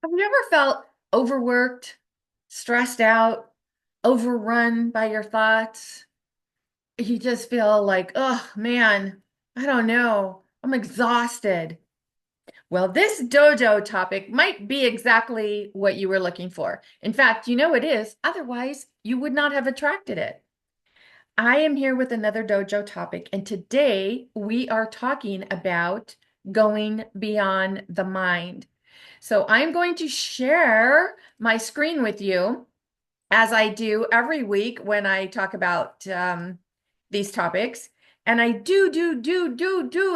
Have you ever felt overworked, stressed out, overrun by your thoughts? You just feel like, oh man, I don't know. I'm exhausted. Well, this dojo topic might be exactly what you were looking for. In fact, you know it is. Otherwise, you would not have attracted it. I am here with another dojo topic, and today we are talking about going beyond the mind. So I'm going to share my screen with you as I do every week when I talk about these topics. And I do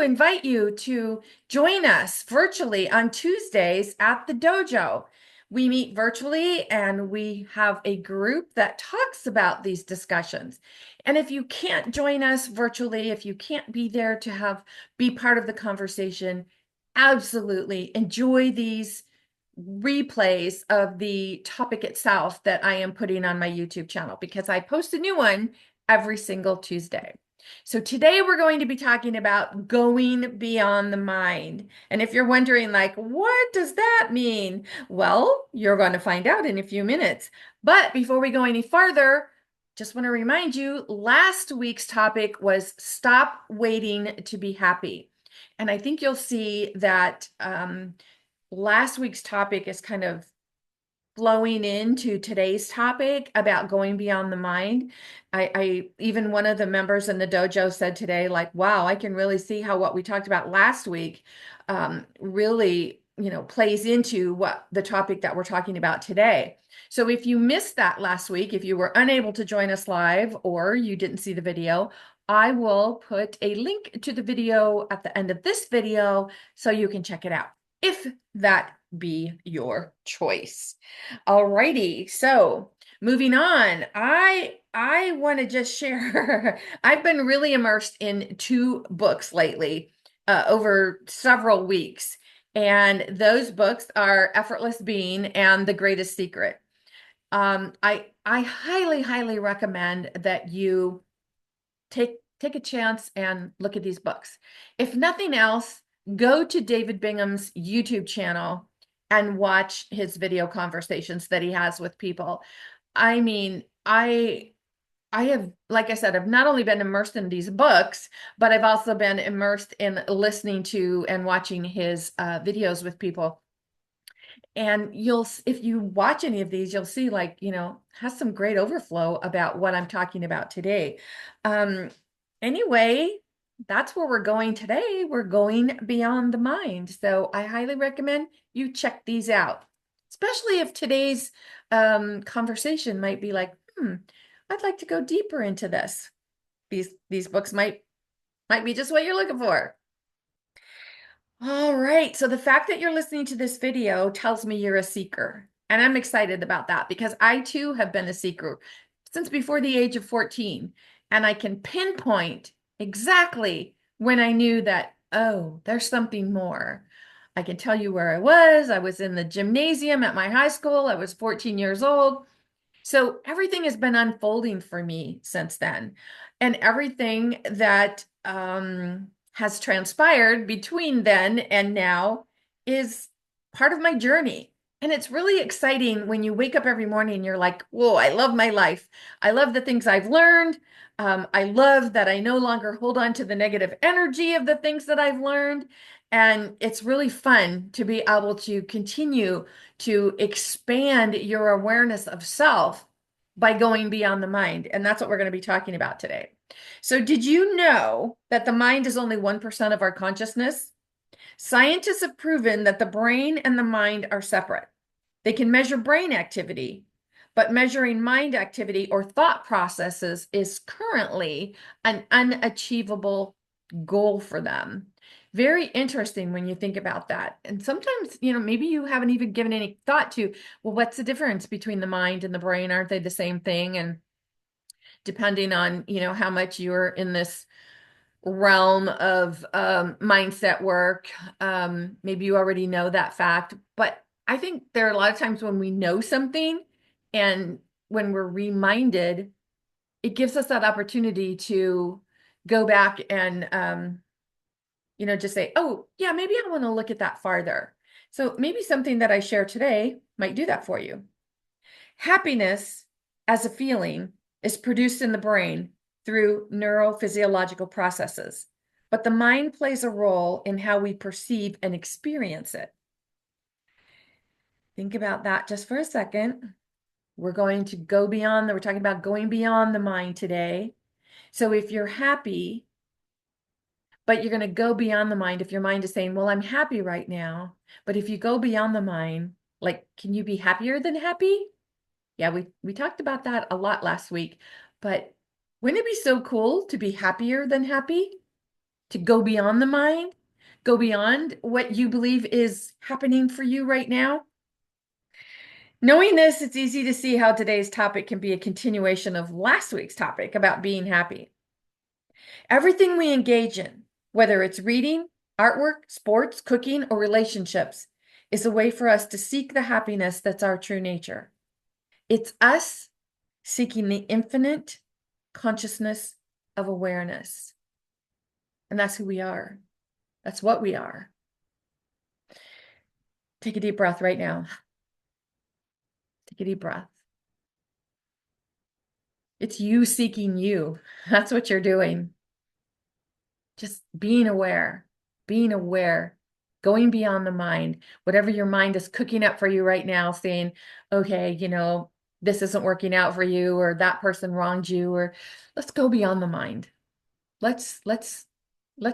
invite you to join us virtually on Tuesdays at the dojo. We meet virtually and we have a group that talks about these discussions. And if you can't join us virtually, if you can't be there to be part of the conversation, absolutely enjoy these replays of the topic itself that I am putting on my YouTube channel because I post a new one every single Tuesday. So today we're going to be talking about going beyond the mind. And if you're wondering, like, what does that mean? Well, you're going to find out in a few minutes. But before we go any farther, just want to remind you, last week's topic was stop waiting to be happy. And I think you'll see that last week's topic is kind of flowing into today's topic about going beyond the mind. I even one of the members in the dojo said today, like, wow, I can really see how what we talked about last week really, plays into what the topic that we're talking about today. So if you missed that last week, if you were unable to join us live or you didn't see the video, I will put a link to the video at the end of this video so you can check it out, if that be your choice. Alrighty, so moving on, I want to just share. I've been really immersed in two books lately, over several weeks, and those books are Effortless Being and The Greatest Secret. I highly recommend that you take a chance and look at these books. If nothing else, go to David Bingham's YouTube channel and watch his video conversations that he has with people. I mean, I have, like I said, I've not only been immersed in these books, but I've also been immersed in listening to and watching his videos with people. And if you watch any of these, you'll see, like, has some great overflow about what I'm talking about today. Anyway, that's where we're going today. We're going beyond the mind. So I highly recommend you check these out, especially if today's conversation might be like, I'd like to go deeper into this. These books might be just what you're looking for. All right. So the fact that you're listening to this video tells me you're a seeker. And I'm excited about that because I too have been a seeker since before the age of 14. And I can pinpoint exactly when I knew that, oh, there's something more. I can tell you where I was. I was in the gymnasium at my high school. I was 14 years old. So everything has been unfolding for me since then. And everything that has transpired between then and now is part of my journey. And it's really exciting when you wake up every morning and you're like, whoa, I love my life. I love the things I've learned. I love that I no longer hold on to the negative energy of the things that I've learned. And it's really fun to be able to continue to expand your awareness of self by going beyond the mind. And that's what we're going to be talking about today. So, did you know that the mind is only 1% of our consciousness? Scientists have proven that the brain and the mind are separate. They can measure brain activity, but measuring mind activity or thought processes is currently an unachievable goal for them. Very interesting when you think about that. And sometimes, maybe you haven't even given any thought to, well, what's the difference between the mind and the brain? Aren't they the same thing? And depending on, how much you're in this realm of mindset work, maybe you already know that fact. But I think there are a lot of times when we know something and when we're reminded, it gives us that opportunity to go back and just say, oh, yeah, maybe I want to look at that farther. So maybe something that I share today might do that for you. Happiness as a feeling is produced in the brain through neurophysiological processes, but the mind plays a role in how we perceive and experience it. Think about that just for a second. We're going to go beyond, we're talking about going beyond the mind today. So if you're happy, but you're going to go beyond the mind, if your mind is saying, well, I'm happy right now, but if you go beyond the mind, like, can you be happier than happy? Yeah, we talked about that a lot last week, but wouldn't it be so cool to be happier than happy? To go beyond the mind, go beyond what you believe is happening for you right now? Knowing this, it's easy to see how today's topic can be a continuation of last week's topic about being happy. Everything we engage in, whether it's reading, artwork, sports, cooking, or relationships, is a way for us to seek the happiness that's our true nature. It's us seeking the infinite consciousness of awareness. And that's who we are. That's what we are. Take a deep breath right now. Take a deep breath. It's you seeking you. That's what you're doing. Just being aware, going beyond the mind, whatever your mind is cooking up for you right now, saying, okay, this isn't working out for you, or that person wronged you, or let's go beyond the mind. Let's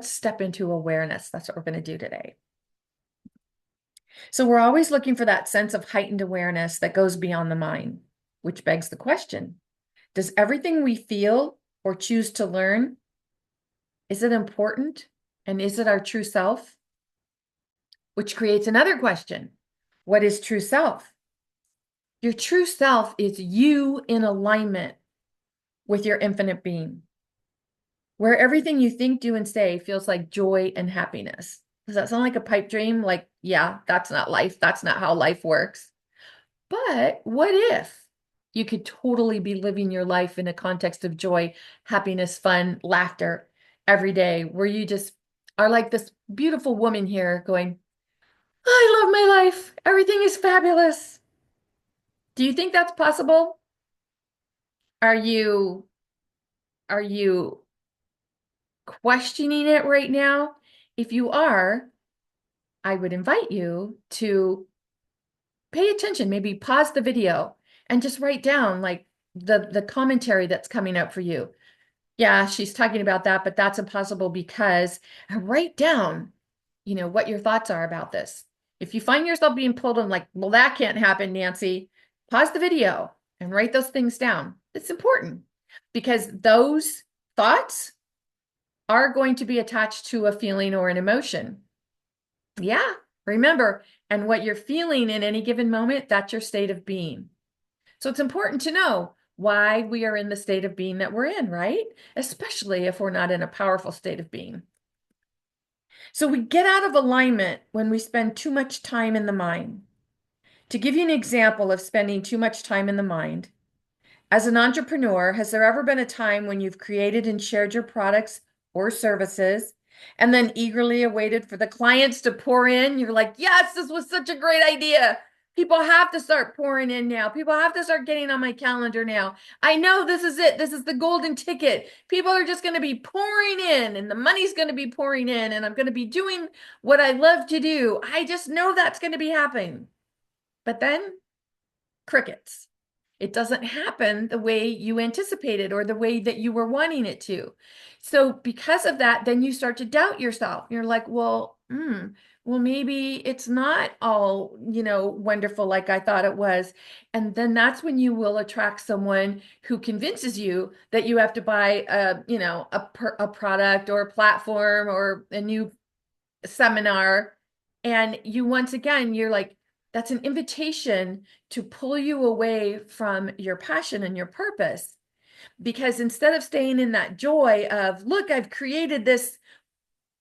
step into awareness. That's what we're going to do today. So we're always looking for that sense of heightened awareness that goes beyond the mind, which begs the question, does everything we feel or choose to learn, is it important? And is it our true self? Which creates another question. What is true self? Your true self is you in alignment with your infinite being, where everything you think, do, and say feels like joy and happiness. Does that sound like a pipe dream? Like, yeah, that's not life. That's not how life works. But what if you could totally be living your life in a context of joy, happiness, fun, laughter every day, where you just are like this beautiful woman here going, I love my life. Everything is fabulous. Do you think that's possible? Are you are you questioning it right now? If you are, I would invite you to pay attention, maybe pause the video and just write down like the commentary that's coming up for you. Yeah, she's talking about that, but that's impossible because, and write down, what your thoughts are about this. If you find yourself being pulled on like, well, that can't happen, Nancy, pause the video and write those things down. It's important because those thoughts are going to be attached to a feeling or an emotion. Yeah, remember, and what you're feeling in any given moment, that's your state of being. So it's important to know why we are in the state of being that we're in, right? Especially if we're not in a powerful state of being. So we get out of alignment when we spend too much time in the mind. To give you an example of spending too much time in the mind, as an entrepreneur, has there ever been a time when you've created and shared your products or services and then eagerly awaited for the clients to pour in? You're like, yes, this was such a great idea. People have to start pouring in now. People have to start getting on my calendar now. I know this is it. This is the golden ticket. People are just going to be pouring in and the money's going to be pouring in and I'm going to be doing what I love to do. I just know that's going to be happening. But then crickets. It doesn't happen the way you anticipated or the way that you were wanting it to. So because of that, then you start to doubt yourself. You're like, well, maybe it's not all, wonderful like I thought it was. And then that's when you will attract someone who convinces you that you have to buy a product or a platform or a new seminar. And once again, you're like, that's an invitation to pull you away from your passion and your purpose. Because instead of staying in that joy of, look, I've created this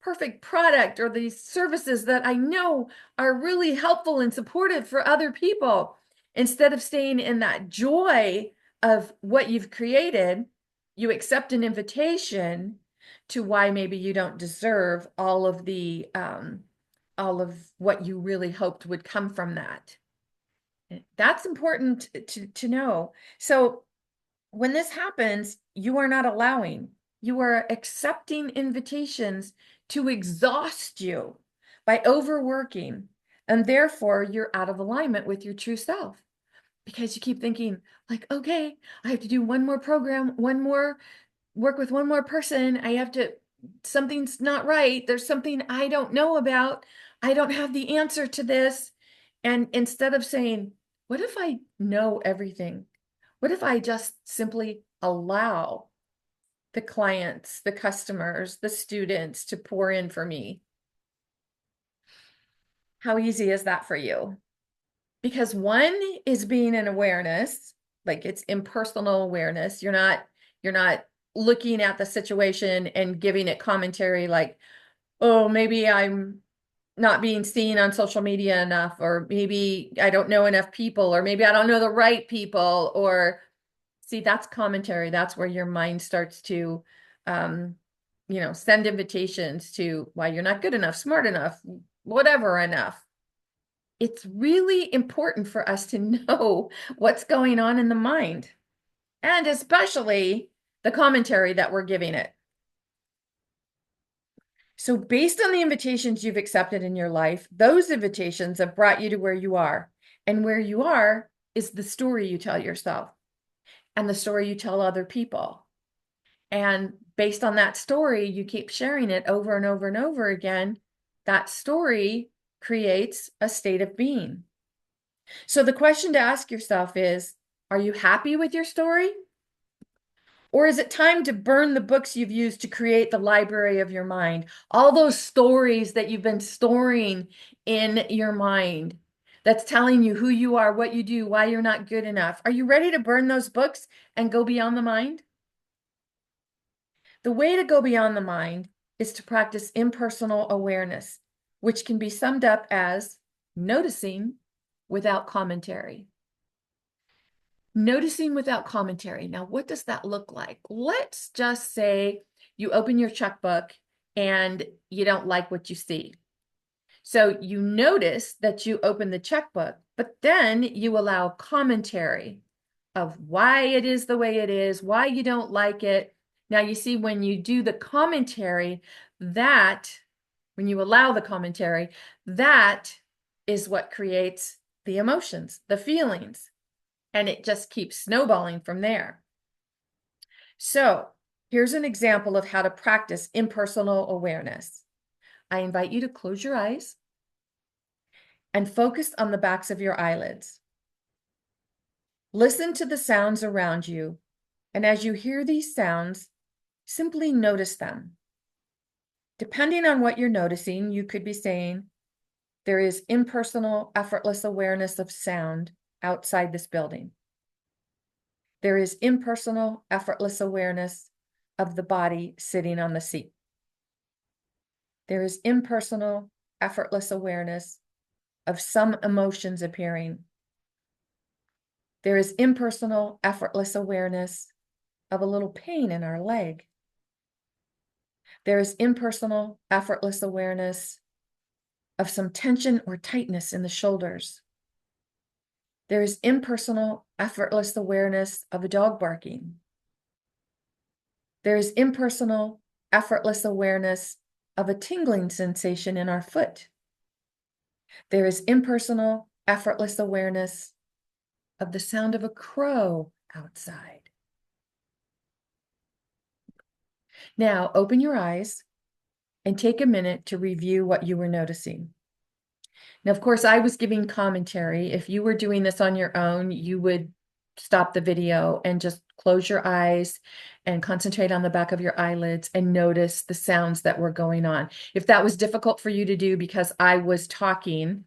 perfect product or these services that I know are really helpful and supportive for other people, instead of staying in that joy of what you've created, you accept an invitation to why maybe you don't deserve all of the all of what you really hoped would come from that. That's important to know. So when this happens, you are not allowing, you are accepting invitations to exhaust you by overworking. And therefore, you're out of alignment with your true self because you keep thinking, like, okay, I have to do one more program, one more work with one more person. I have to, something's not right. There's something I don't know about. I don't have the answer to this. And instead of saying, what if I know everything? What if I just simply allow the clients, the customers, the students to pour in for me? How easy is that for you? Because one is being an awareness, like it's impersonal awareness. You're not looking at the situation and giving it commentary like, oh, maybe I'm not being seen on social media enough, or maybe I don't know enough people, or maybe I don't know the right people, or see, that's commentary. That's where your mind starts to, um, send invitations to why you're not good enough, smart enough, whatever enough. It's really important for us to know what's going on in the mind, and especially the commentary that we're giving it. So based on the invitations you've accepted in your life, those invitations have brought you to where you are. And where you are is the story you tell yourself and the story you tell other people. And based on that story, you keep sharing it over and over and over again. That story creates a state of being. So the question to ask yourself is, are you happy with your story? Or is it time to burn the books you've used to create the library of your mind? All those stories that you've been storing in your mind that's telling you who you are, what you do, why you're not good enough. Are you ready to burn those books and go beyond the mind? The way to go beyond the mind is to practice impersonal awareness, which can be summed up as noticing without commentary. Noticing without commentary. Now, what does that look like? Let's just say you open your checkbook and you don't like what you see. So you notice that you open the checkbook, but then you allow commentary of why it is the way it is, why you don't like it. Now, you see, when you do the commentary, when you allow the commentary, that is what creates the emotions, the feelings. And it just keeps snowballing from there. So here's an example of how to practice impersonal awareness. I invite you to close your eyes and focus on the backs of your eyelids. Listen to the sounds around you, and as you hear these sounds, simply notice them. Depending on what you're noticing, you could be saying, there is impersonal, effortless awareness of sound outside this building. There is impersonal, effortless awareness of the body sitting on the seat. There is impersonal, effortless awareness of some emotions appearing. There is impersonal, effortless awareness of a little pain in our leg. There is impersonal, effortless awareness of some tension or tightness in the shoulders. There is impersonal, effortless awareness of a dog barking. There is impersonal, effortless awareness of a tingling sensation in our foot. There is impersonal, effortless awareness of the sound of a crow outside. Now, open your eyes and take a minute to review what you were noticing. Now, of course, I was giving commentary. If you were doing this on your own, you would stop the video and just close your eyes and concentrate on the back of your eyelids and notice the sounds that were going on. If that was difficult for you to do because I was talking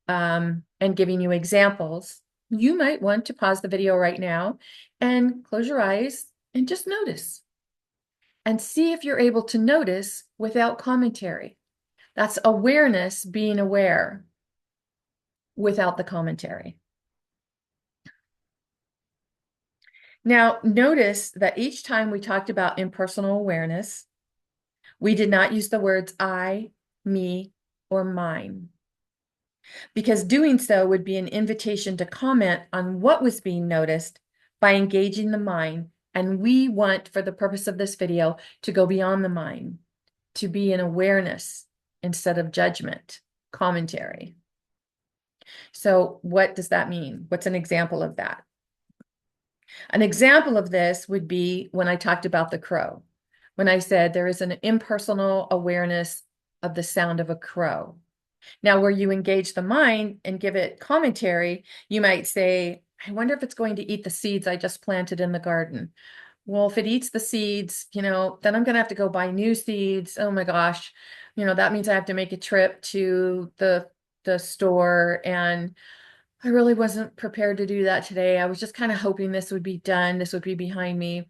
and giving you examples, you might want to pause the video right now and close your eyes and just notice. And see if you're able to notice without commentary. That's awareness being aware without the commentary. Now, notice that each time we talked about impersonal awareness, we did not use the words I, me, or mine, because doing so would be an invitation to comment on what was being noticed by engaging the mind. And we want, for the purpose of this video, to go beyond the mind, to be in awareness instead of judgment, commentary. So what does that mean? What's an example of that? An example of this would be when I talked about the crow. When I said there is an impersonal awareness of the sound of a crow. Now, where you engage the mind and give it commentary, you might say, I wonder if it's going to eat the seeds I just planted in the garden. Well, if it eats the seeds, then I'm going to have to go buy new seeds. Oh my gosh. That means I have to make a trip to the store, and I really wasn't prepared to do that today. I was just kind of hoping this would be done. This would be behind me.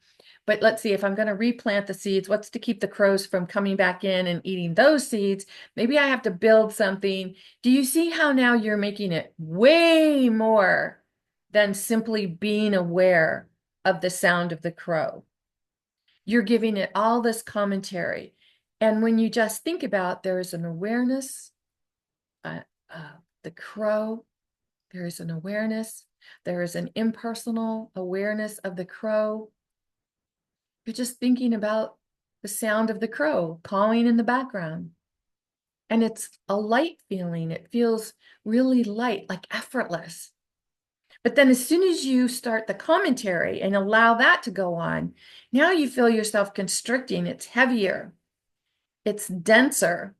But let's see, if I'm going to replant the seeds, what's to keep the crows from coming back in and eating those seeds? Maybe I have to build something. Do you see how now you're making it way more than simply being aware of the sound of the crow? You're giving it all this commentary. And when you just think about, there is an awareness, uh, the crow, there is an awareness, there is an impersonal awareness of the crow. You're just thinking about the sound of the crow cawing in the background. And it's a light feeling. It feels really light, like effortless. But then as soon as you start the commentary and allow that to go on, now you feel yourself constricting. It's heavier. It's denser.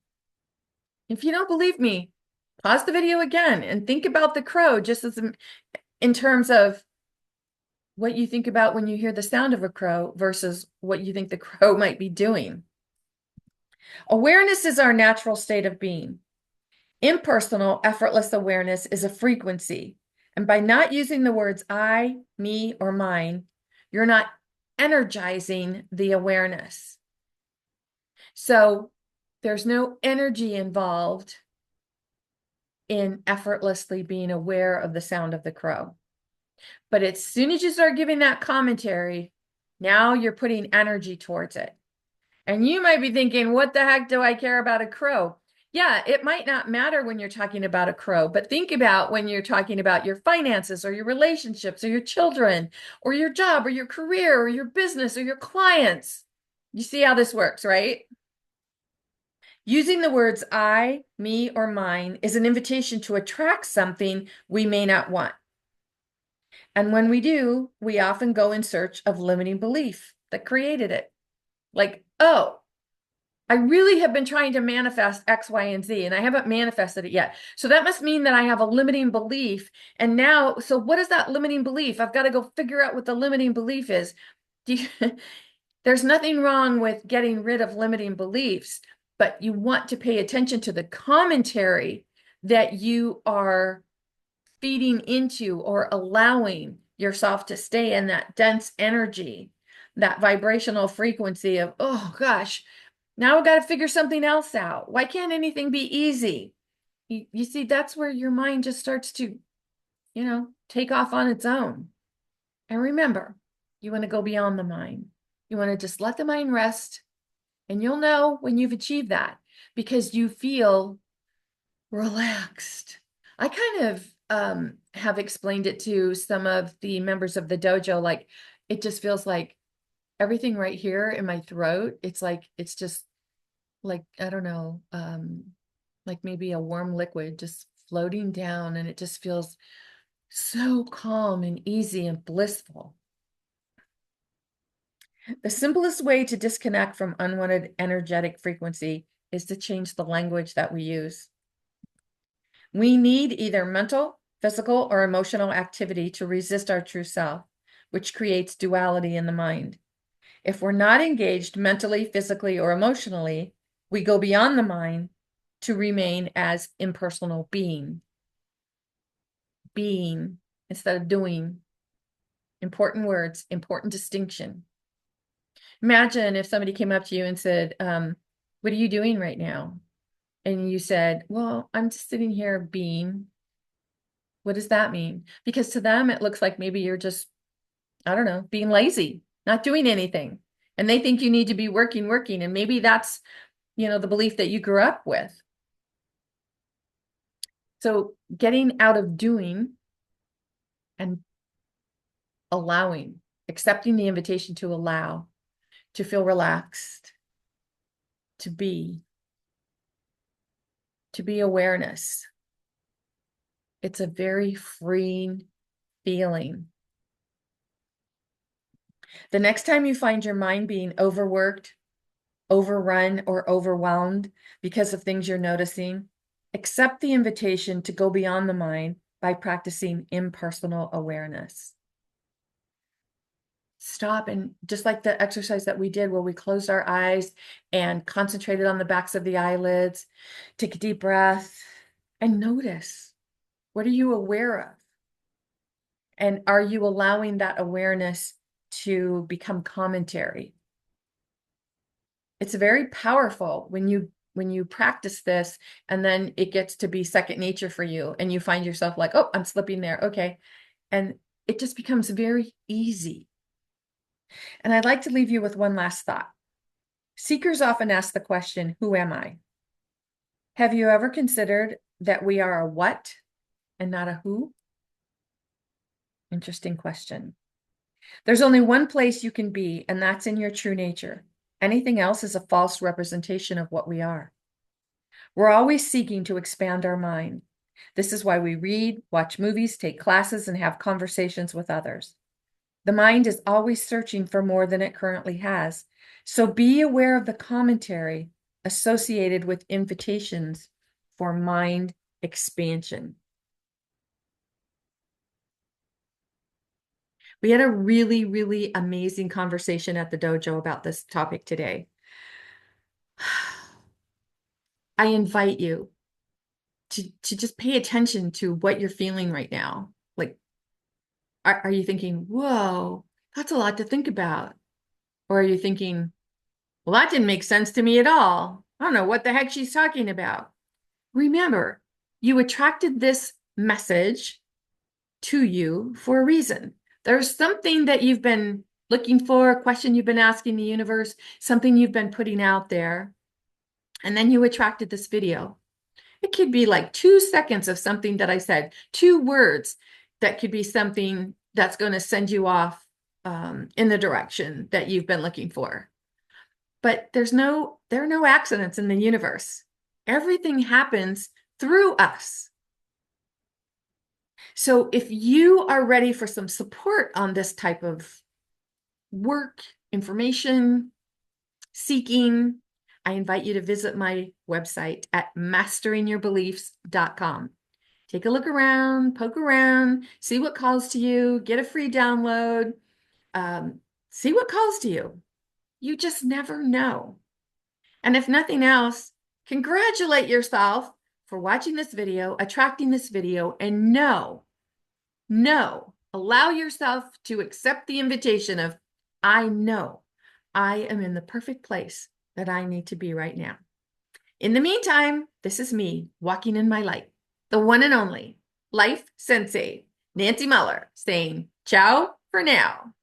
If you don't believe me, pause the video again and think about the crow just as in terms of what you think about when you hear the sound of a crow versus what you think the crow might be doing. Awareness is our natural state of being. Impersonal, effortless awareness is a frequency. And by not using the words I, me, or mine, you're not energizing the awareness. So there's no energy involved in effortlessly being aware of the sound of the crow. But as soon as you start giving that commentary, now you're putting energy towards it. And you might be thinking, what the heck do I care about a crow? Yeah, it might not matter when you're talking about a crow, but think about when you're talking about your finances or your relationships or your children or your job or your career or your business or your clients. You see how this works, right? Using the words I, me, or mine is an invitation to attract something we may not want. And when we do, we often go in search of limiting belief that created it. Like, oh, I really have been trying to manifest X, Y, and Z, and I haven't manifested it yet. So that must mean that I have a limiting belief. And now, so what is that limiting belief? I've got to go figure out what the limiting belief is. There's nothing wrong with getting rid of limiting beliefs, but you want to pay attention to the commentary that you are feeding into or allowing yourself to stay in that dense energy, that vibrational frequency of, oh gosh, now I've got to figure something else out. Why can't anything be easy? You see, that's where your mind just starts to, take off on its own. And remember, you want to go beyond the mind. You want to just let the mind rest, and you'll know when you've achieved that because you feel relaxed. I kind of have explained it to some of the members of the dojo, like it just feels like everything right here in my throat. It's just like, I don't know, like maybe a warm liquid just floating down, and it just feels so calm and easy and blissful. The simplest way to disconnect from unwanted energetic frequency is to change the language that we use. We need either mental, physical, or emotional activity to resist our true self, which creates duality in the mind. If we're not engaged mentally, physically, or emotionally, we go beyond the mind to remain as impersonal being. Being instead of doing. Important words, important distinction. Imagine if somebody came up to you and said, what are you doing right now? And you said, well, I'm just sitting here being. What does that mean? Because to them, it looks like maybe you're just, I don't know, being lazy, not doing anything. And they think you need to be working. And maybe that's, the belief that you grew up with. So getting out of doing and allowing, accepting the invitation to allow, to feel relaxed, to be, awareness. It's a very freeing feeling. The next time you find your mind being overworked, overrun, or overwhelmed because of things you're noticing, accept the invitation to go beyond the mind by practicing impersonal awareness. Stop, and just like the exercise that we did where we closed our eyes and concentrated on the backs of the eyelids, take a deep breath and notice, what are you aware of? And are you allowing that awareness to become commentary? It's very powerful when you practice this, and then it gets to be second nature for you, and you find yourself like, oh, I'm slipping there. Okay. And it just becomes very easy. And I'd like to leave you with one last thought. Seekers often ask the question, who am I? Have you ever considered that we are a what and not a who? Interesting question. There's only one place you can be, and that's in your true nature. Anything else is a false representation of what we are. We're always seeking to expand our mind. This is why we read, watch movies, take classes, and have conversations with others. The mind is always searching for more than it currently has. So be aware of the commentary associated with invitations for mind expansion. We had a really, really amazing conversation at the dojo about this topic today. I invite you to just pay attention to what you're feeling right now. Like, are you thinking, whoa, that's a lot to think about? Or are you thinking, well, that didn't make sense to me at all. I don't know what the heck she's talking about. Remember, you attracted this message to you for a reason. There's something that you've been looking for, a question you've been asking the universe, something you've been putting out there, and then you attracted this video. It could be like 2 seconds of something that I said, 2 words that could be something that's going to send you off in the direction that you've been looking for. But there are no accidents in the universe. Everything happens through us. So if you are ready for some support on this type of work, information, seeking, I invite you to visit my website at masteringyourbeliefs.com. Take a look around, poke around, see what calls to you, get a free download, see what calls to you. You just never know. And if nothing else, congratulate yourself for watching this video, attracting this video, and allow yourself to accept the invitation of, I know I am in the perfect place that I need to be right now. In the meantime, this is me walking in my light, the one and only Life Sensei, Nancy Muller, saying ciao for now.